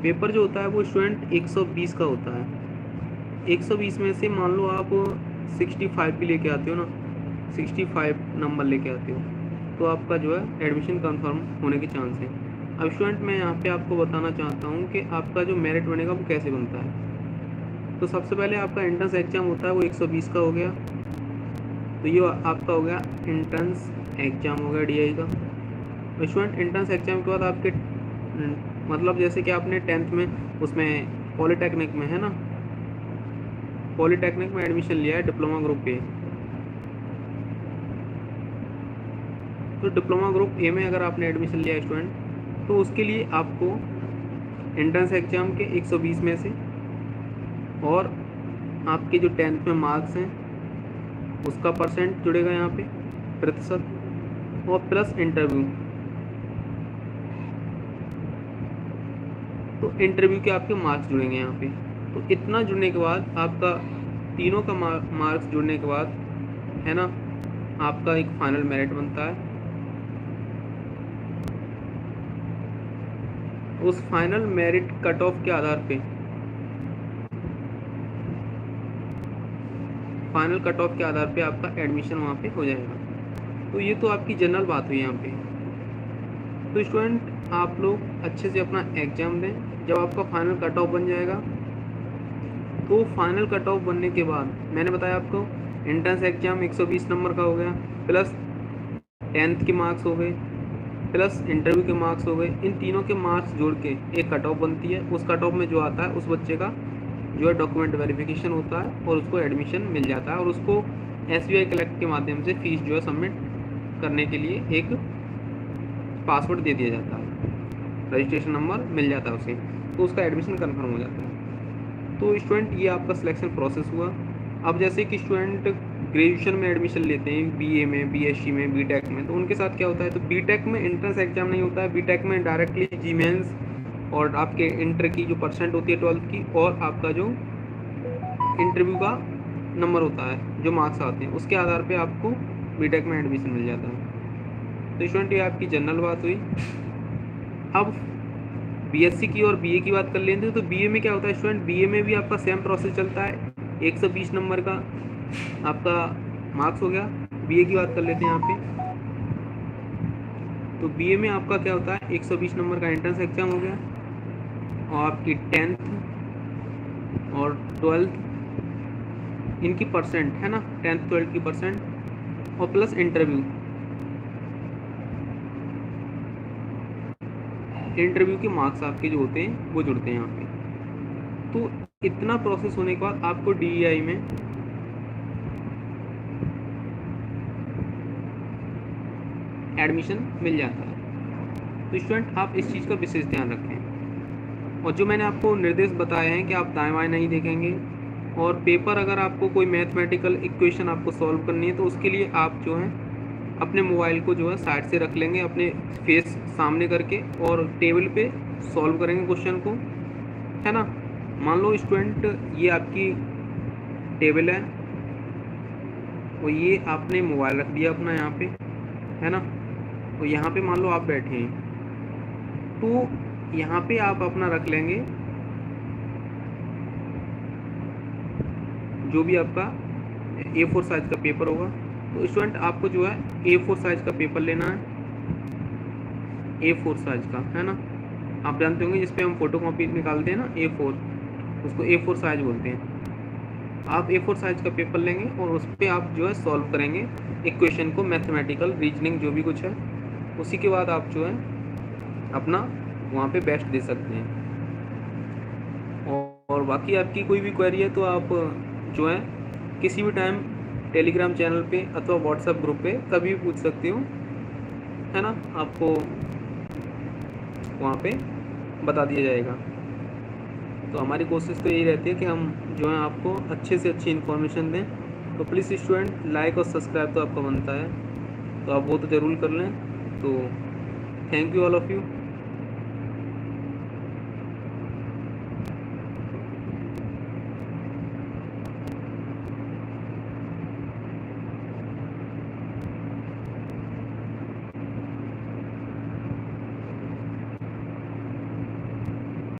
Paper जो होता है वो स्टूडेंट 120 का होता है। 120 में से मान लो आप 65 भी लेके आते हो ना, 65 नंबर लेके आते हो, तो आपका जो है एडमिशन कंफर्म होने के चांस है। अब स्टूडेंट मैं यहाँ पे आपको बताना चाहता हूँ कि आपका जो मेरिट बनेगा वो कैसे बनता है। तो सबसे पहले आपका एंट्रेंस एग्ज़ाम होता है, वो 120 का हो गया। तो ये आपका हो गया एंट्रेंस एग्ज़ाम हो गया DI का। तो स्टूडेंट एंट्रेंस एग्ज़ाम के बाद आपके मतलब जैसे कि आपने 10th में उसमें पॉलीटेक्निक में है ना, पॉलीटेक्निक में एडमिशन लिया है डिप्लोमा ग्रुप पे, तो डिप्लोमा ग्रुप ए में अगर आपने एडमिशन लिया है स्टूडेंट, तो उसके लिए आपको एंट्रेंस एग्ज़ाम के 120 में से और आपके जो 10th में मार्क्स हैं उसका परसेंट जुड़ेगा यहाँ पे, प्रतिशत, और प्लस इंटरव्यू। तो इंटरव्यू के आपके मार्क्स जुड़ेंगे यहाँ पे। तो इतना जुड़ने के बाद आपका तीनों का मार्क्स जुड़ने के बाद है ना, आपका एक फाइनल मेरिट बनता है। उस फाइनल मेरिट कट ऑफ के आधार पे, फाइनल कट ऑफ के आधार पे आपका एडमिशन वहाँ पे हो जाएगा। तो ये तो आपकी जनरल बात हुई यहाँ पे। तो स्टूडेंट आप लोग अच्छे से अपना एग्ज़ाम दें। जब आपका फाइनल कट ऑफ बन जाएगा, तो फाइनल कट ऑफ बनने के बाद मैंने बताया आपको एंट्रेंस एग्ज़ाम 120 नंबर का हो गया, प्लस 10th के मार्क्स हो गए, प्लस इंटरव्यू के मार्क्स हो गए। इन तीनों के मार्क्स जोड़ के एक कट ऑफ बनती है। उस कट ऑफ में जो आता है उस बच्चे का जो है डॉक्यूमेंट वेरिफिकेशन होता है और उसको एडमिशन मिल जाता है, और उसको SBI कलेक्ट के माध्यम से फ़ीस जो है सबमिट करने के लिए एक पासवर्ड दे दिया जाता है, रजिस्ट्रेशन नंबर मिल जाता है उसे, तो उसका एडमिशन कन्फर्म हो जाता है। तो स्टूडेंट ये आपका सिलेक्शन प्रोसेस हुआ। अब जैसे कि स्टूडेंट ग्रेजुएशन में एडमिशन लेते हैं BA में, BSc में, BTech में, तो उनके साथ क्या होता है, तो BTech में एंट्रेंस एग्जाम नहीं होता है। BTech में डायरेक्टली GMains और आपके इंटर की जो परसेंट होती है 12th की, और आपका जो इंटरव्यू का नंबर होता है, जो मार्क्स आते हैं, उसके आधार पे आपको BTech में एडमिशन मिल जाता है। तो स्टूडेंट ये आपकी जनरल बात हुई। अब BSc की और BA की बात कर लेते हैं। तो BA में क्या होता है स्टूडेंट, BA में भी आपका सेम प्रोसेस चलता है। 120 नंबर का आपका मार्क्स हो गया। BA की बात कर लेते हैं यहाँ पे। तो BA में आपका क्या होता है, 120 नंबर का एंट्रेंस एग्जाम हो गया, और आपकी 10th और 12th इनकी परसेंट है ना, 10th 12th की परसेंट और प्लस इंटरव्यू के मार्क्स आपके जो होते हैं वो जुड़ते हैं यहाँ पे। तो इतना प्रोसेस होने के बाद आपको DEI में एडमिशन मिल जाता है। तो स्टूडेंट आप इस चीज़ का विशेष ध्यान रखें, और जो मैंने आपको निर्देश बताए हैं कि आप दाएं बाएं नहीं देखेंगे, और पेपर अगर आपको कोई मैथमेटिकल इक्वेशन आपको सॉल्व करनी है तो उसके लिए आप जो है अपने मोबाइल को जो है साइड से रख लेंगे, अपने फेस सामने करके, और टेबल पे सॉल्व करेंगे क्वेश्चन को, है ना। मान लो स्टूडेंट ये आपकी टेबल है, और ये आपने मोबाइल रख दिया अपना यहाँ पे, है ना। तो यहाँ पे मान लो आप बैठे हैं, तो यहाँ पे आप अपना रख लेंगे जो भी आपका A4 साइज़ का पेपर होगा। तो स्टूडेंट आपको जो है A4 साइज़ का पेपर लेना है, A4 साइज़ का, है ना। आप जानते होंगे जिस पे हम फोटो कॉपी निकालते हैं ना, A4, उसको A4 साइज़ बोलते हैं। आप A4 साइज़ का पेपर लेंगे और उस पर आप जो है सॉल्व करेंगे इक्वेशन को, मैथमेटिकल रीजनिंग जो भी कुछ है। उसी के बाद आप जो है अपना वहाँ पे बेस्ट दे सकते हैं। और बाकी आपकी कोई भी क्वेरी है तो आप जो है किसी भी टाइम टेलीग्राम चैनल पे अथवा व्हाट्सएप ग्रुप पे कभी भी पूछ सकते हो, है ना। आपको वहाँ पे बता दिया जाएगा। तो हमारी कोशिश तो यही रहती है कि हम जो है आपको अच्छे से अच्छी इन्फॉर्मेशन दें। तो प्लीज़ स्टूडेंट लाइक और सब्सक्राइब तो आपका बनता है, तो आप वो तो ज़रूर कर लें। तो thank you all of you.